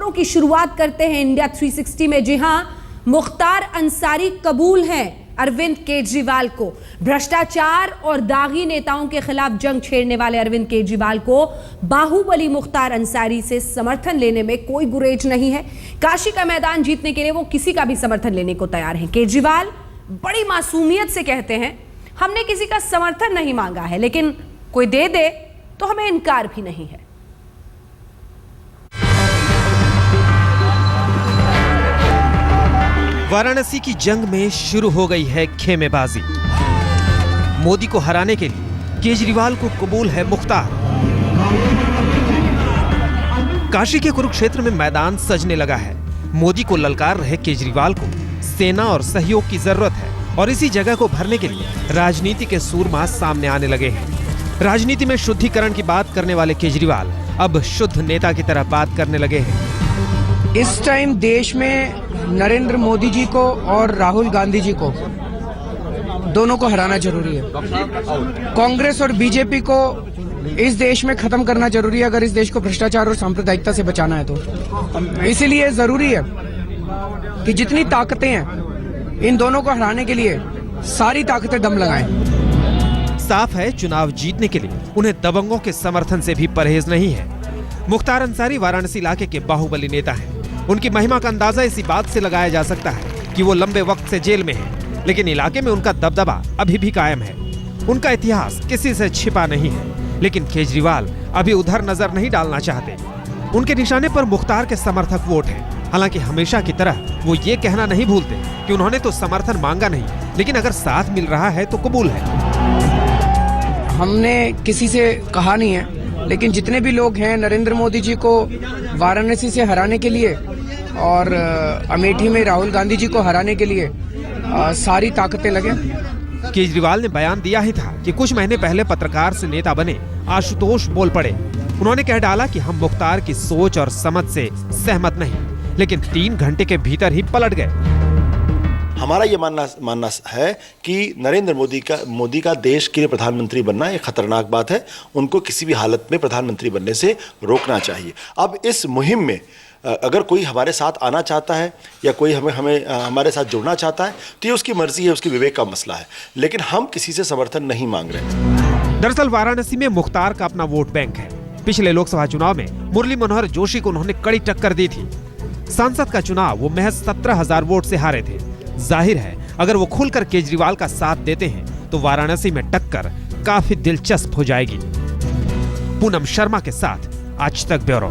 खबरों की शुरुआत करते हैं इंडिया 360 में। जी हां, मुख्तार अंसारी कबूल हैं अरविंद केजरीवाल को। भ्रष्टाचार और दागी नेताओं के खिलाफ जंग छेड़ने वाले अरविंद केजरीवाल को बाहुबली मुख्तार अंसारी से समर्थन लेने में कोई गुरेज नहीं है। काशी का मैदान जीतने के लिए वो किसी का भी समर्थन लेने को तैयार हैं। केजरीवाल बड़ी मासूमियत से कहते हैं, हमने किसी का समर्थन नहीं मांगा है, लेकिन कोई दे दे तो हमें इनकार भी नहीं है। वाराणसी की जंग में शुरू हो गई है खेमेबाजी। मोदी को हराने के लिए केजरीवाल को कबूल है मुख्तार। काशी के कुरुक्षेत्र में मैदान सजने लगा है। मोदी को ललकार रहे केजरीवाल को सेना और सहयोग की जरूरत है और इसी जगह को भरने के लिए राजनीति के सूरमा सामने आने लगे हैं। राजनीति में शुद्धिकरण की बात करने वाले केजरीवाल अब शुद्ध नेता की तरह बात करने लगे हैं। इस टाइम देश में नरेंद्र मोदी जी को और राहुल गांधी जी को दोनों को हराना जरूरी है। कांग्रेस और बीजेपी को इस देश में खत्म करना जरूरी है अगर इस देश को भ्रष्टाचार और सांप्रदायिकता से बचाना है तो। इसीलिए जरूरी है कि जितनी ताकतें हैं इन दोनों को हराने के लिए सारी ताकतें दम लगाएं। साफ है, चुनाव जीतने के लिए उन्हें दबंगों के समर्थन से भी परहेज नहीं है। मुख्तार अंसारी वाराणसी इलाके के बाहुबली नेता हैं। उनकी महिमा का अंदाजा इसी बात से लगाया जा सकता है कि वो लंबे वक्त से जेल में हैं, लेकिन इलाके में उनका दबदबा अभी भी कायम है। उनका इतिहास किसी से छिपा नहीं है, लेकिन केजरीवाल अभी उधर नजर नहीं डालना चाहते। उनके निशाने पर मुख्तार के समर्थक वोट हैं। हालांकि हमेशा की तरह वो ये कहना नहीं भूलते कि उन्होंने तो समर्थन मांगा नहीं, लेकिन अगर साथ मिल रहा है तो कबूल है। हमने किसी से कहा नहीं है, लेकिन जितने भी लोग हैं नरेंद्र मोदी जी को वाराणसी से हराने के लिए और अमेठी में राहुल गांधी जी को हराने के लिए सारी ताकतें लगे। केजरीवाल ने बयान दिया ही था कि कुछ महीने पहले पत्रकार से नेता बने आशुतोष बोल पड़े। उन्होंने कह डाला कि हम मुख्तार की सोच और समझ से सहमत नहीं, लेकिन 3 घंटे के भीतर ही पलट गए। हमारा ये मानना है कि नरेंद्र मोदी का देश के लिए प्रधानमंत्री बनना एक खतरनाक बात है। उनको किसी भी हालत में प्रधानमंत्री बनने से रोकना चाहिए। अब इस मुहिम में अगर कोई हमारे साथ आना चाहता है या कोई हमारे साथ जुड़ना चाहता है तो ये उसकी मर्जी है, उसकी विवेक का मसला है, लेकिन हम किसी से समर्थन नहीं मांग रहे। दरअसल वाराणसी में मुख्तार का अपना वोट बैंक है। पिछले लोकसभा चुनाव में मुरली मनोहर जोशी को उन्होंने कड़ी टक्कर दी थी। सांसद का चुनाव वो महज 17,000 वोट से हारे थे। जाहिर है, अगर वो खुलकर केजरीवाल का साथ देते हैं तो वाराणसी में टक्कर काफी दिलचस्प हो जाएगी। पूनम शर्मा के साथ आज तक ब्यूरो।